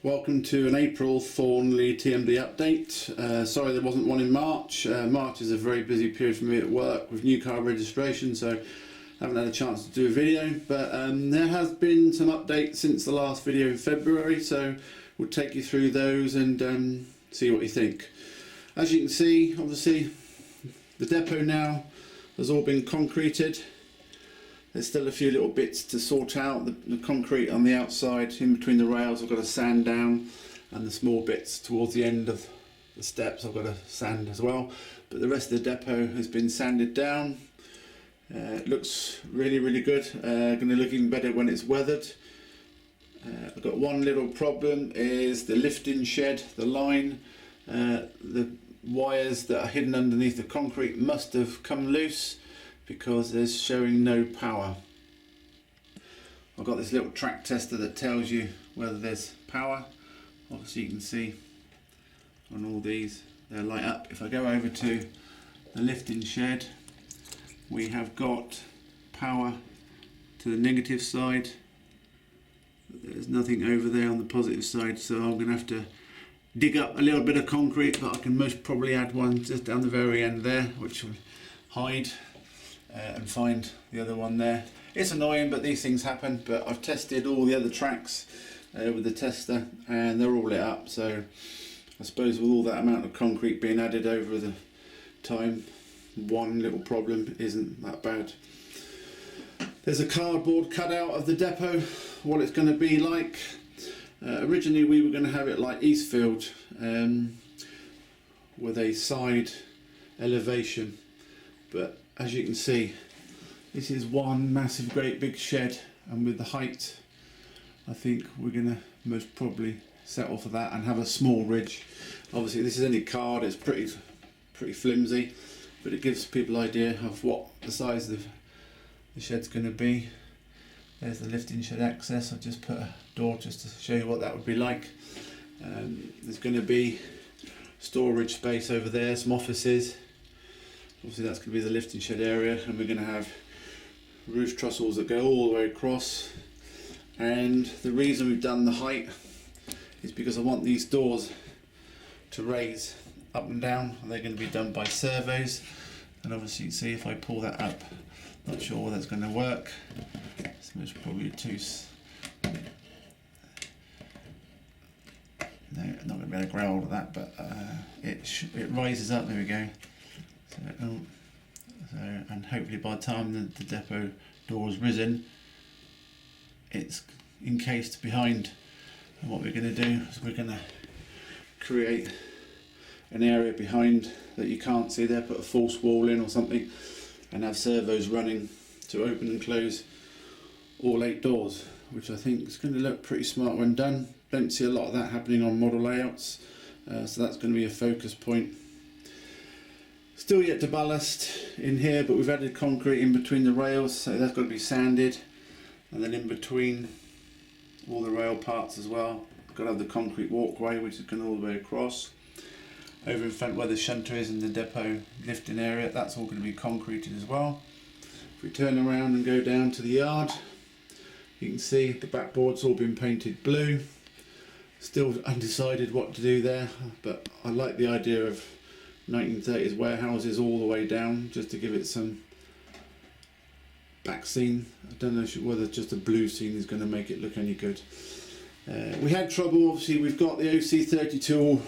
Welcome to an April Thornley TMD update. Sorry there wasn't one in March. March is a very busy period for me at work with new car registration, so I haven't had a chance to do a video, but there has been some updates since the last video in February, so we'll take you through those and see what you think. As you can see, obviously the depot now has all been concreted. There's still a few little bits to sort out. The concrete on the outside in between the rails I've got to sand down, and the small bits towards the end of the steps I've got to sand as well, but the rest of the depot has been sanded down. It looks really good. Going to look even better when it's weathered. I've got one little problem, is the lifting shed, the line, the wires that are hidden underneath the concrete must have come loose because there's showing no power. I've got this little track tester that tells you whether there's power. Obviously you can see on all these they light up. If I go over to the lifting shed, we have got power to the negative side, but there's nothing over there on the positive side, so I'm going to have to dig up a little bit of concrete, but I can most probably add one just down the very end there, which will hide and find the other one there. It's annoying, but these things happen. But I've tested all the other tracks with the tester and they're all lit up, so I suppose with all that amount of concrete being added over the time, one little problem isn't that bad. There's a cardboard cutout of the depot, what it's going to be like. Originally we were going to have it like Eastfield, with a side elevation, but as you can see, this is one massive great big shed, and with the height I think we're going to most probably settle for that and have a small ridge. Obviously this is only card, it's pretty flimsy, but it gives people an idea of what the size of the shed's going to be. There's the lifting shed access. I've just put a door just to show you what that would be like. There's going to be storage space over there, some offices. Obviously that's going to be the lifting shed area, and we're going to have roof trestles that go all the way across. And the reason we've done the height is because I want these doors to raise up and down, and they're going to be done by servos. And obviously you can see if I pull that up, not sure whether that's going to work. So it's probably no, not going to be able to grab hold of that, but it rises up. There we go. So, and hopefully by the time the depot door is risen, it's encased behind. And what we're going to do is we're going to create an area behind that you can't see there, put a false wall in or something, and have servos running to open and close all 8 doors, which I think is going to look pretty smart when done. Don't see a lot of that happening on model layouts, so that's going to be a focus point. Still yet to ballast in here, but we've added concrete in between the rails, so that's got to be sanded, and then in between all the rail parts as well, got to have the concrete walkway which is going all the way across. Over in front where the shunter is in the depot lifting area, that's all going to be concreted as well. If we turn around and go down to the yard, you can see the backboard's all been painted blue. Still undecided what to do there, but I like the idea of 1930s warehouses all the way down, just to give it some back scene. I don't know whether just a blue scene is going to make it look any good. We had trouble, obviously we've got the OC32 all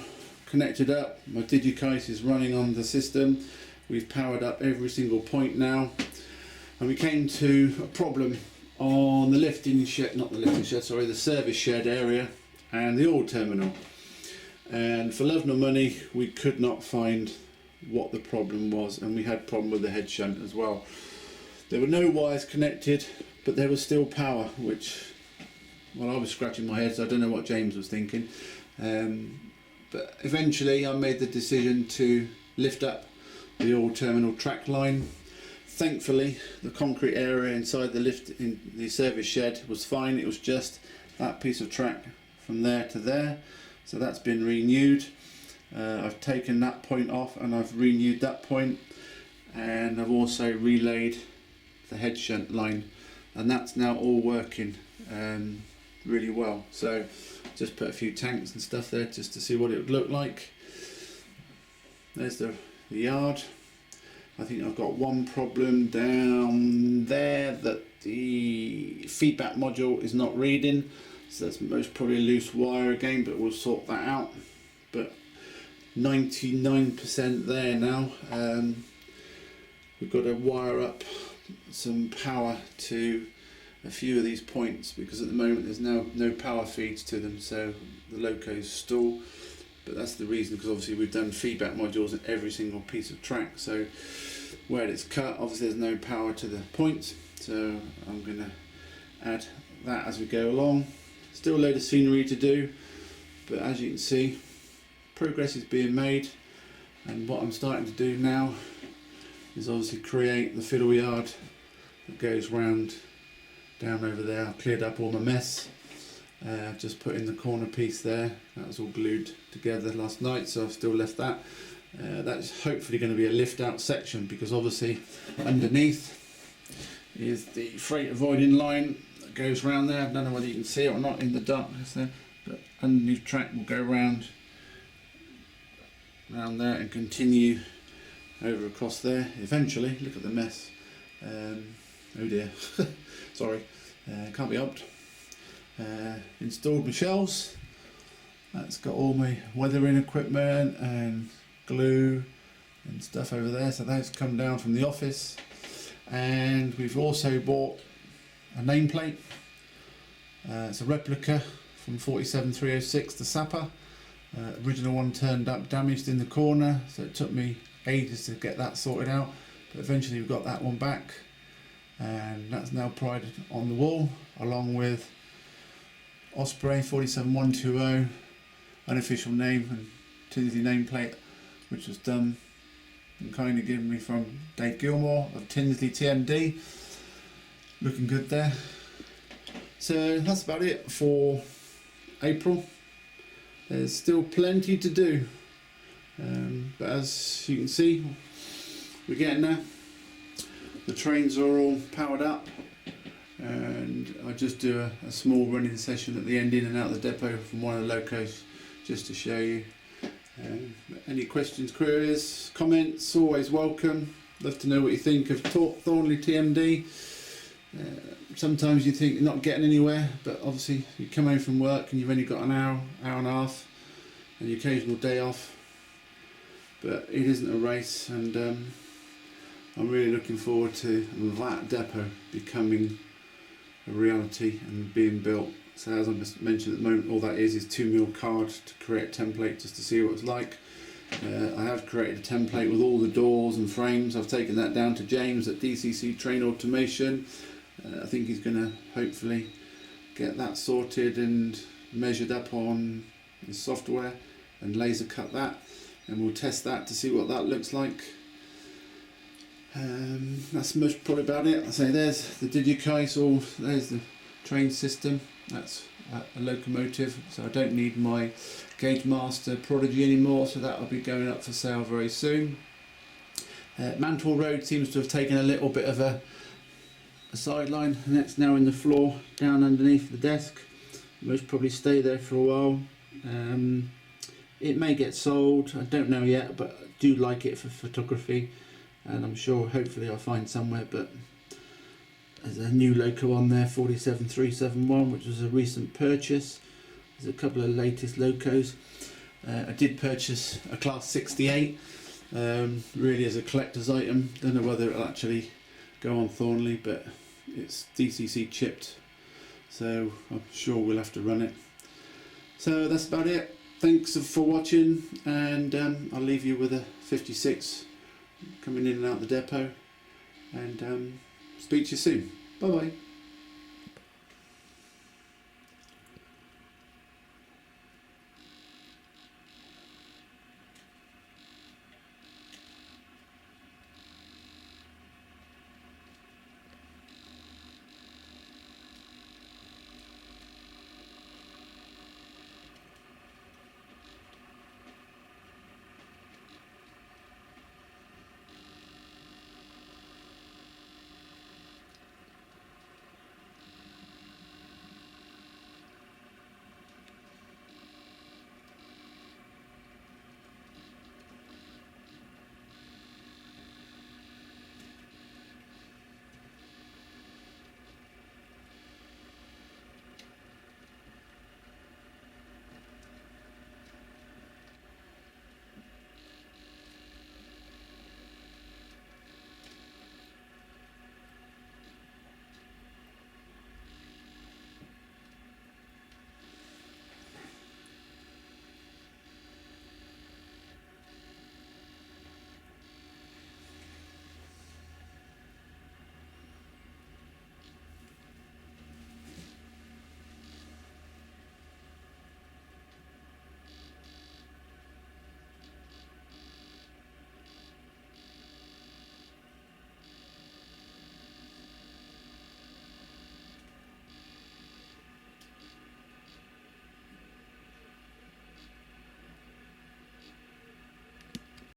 connected up. My DigiKite is running on the system. We've powered up every single point now, and we came to a problem on the lifting shed, not the lifting shed, sorry, the service shed area and the oil terminal. And for love nor money, we could not find what the problem was, and we had problem with the head shunt as well. There were no wires connected, but there was still power, which, well, I was scratching my head, so I don't know what James was thinking. But eventually I made the decision to lift up the oil terminal track line. Thankfully the concrete area inside the lift in the service shed was fine. It was just that piece of track from there to there, so that's been renewed. I've taken that point off and I've renewed that point, and I've also relayed the head shunt line, and that's now all working. really well. So just put a few tanks and stuff there just to see what it would look like. There's the yard. I think I've got one problem down there, that the feedback module is not reading, so that's most probably a loose wire again, but we'll sort that out. But 99% there now. We've got to wire up some power to a few of these points, because at the moment there's now no power feeds to them, so the locos stall. But that's the reason, because obviously we've done feedback modules in every single piece of track, so where it's cut, obviously there's no power to the points, so I'm going to add that as we go along. Still a load of scenery to do, but as you can see, progress is being made. And what I'm starting to do now is obviously create the fiddle yard that goes round down over there. I've cleared up all my mess. I've just put in the corner piece there. That was all glued together last night, so I've still left that. That's hopefully going to be a lift out section, because obviously underneath is the freight avoiding line that goes round there. I don't know whether you can see it or not in the darkness there, but underneath track will go round there and continue over across there. Eventually, look at the mess. Oh dear, sorry, can't be helped. Installed my shelves. That's got all my weathering equipment and glue and stuff over there, so that's come down from the office. And we've also bought a nameplate. It's a replica from 47306, the Sapper. Original one turned up damaged in the corner, so it took me ages to get that sorted out, but eventually we've got that one back, and that's now prided on the wall, along with Osprey 47120, unofficial name and Tinsley nameplate, which was done and kind of given me from Dave Gilmore of Thornley TMD. Looking good there. So that's about it for April. There's still plenty to do, but as you can see, we're getting there. The trains are all powered up, and I just do a small running session at the end, in and out of the depot from one of the locos, just to show you. Any questions, queries, comments, always welcome. Love to know what you think of Thornley TMD. Sometimes you think you're not getting anywhere, but obviously you come home from work and you've only got an hour and a half, and the occasional day off. But it isn't a race, and I'm really looking forward to that depot becoming a reality and being built. So as I mentioned, at the moment all that is 2mm card to create a template just to see what it's like. I have created a template with all the doors and frames. I've taken that down to James at DCC Train Automation. I think he's going to hopefully get that sorted and measured up on his software and laser cut that, and we'll test that to see what that looks like. That's most probably about it. I say there's the digicase, or there's the train system. That's a locomotive, so I don't need my Gauge Master Prodigy anymore, so that will be going up for sale very soon. Mantle Road seems to have taken a little bit of a sideline, and that's now in the floor down underneath the desk. Most probably stay there for a while. It may get sold, I don't know yet, but I do like it for photography, and I'm sure hopefully I'll find somewhere. But there's a new loco on there, 47371, which was a recent purchase. There's a couple of latest locos. I did purchase a class 68, really as a collector's item. Don't know whether it'll actually go on Thornley, but it's DCC chipped, so I'm sure we'll have to run it. So that's about it. Thanks for watching, and I'll leave you with a 56 coming in and out the depot, and speak to you soon. Bye bye.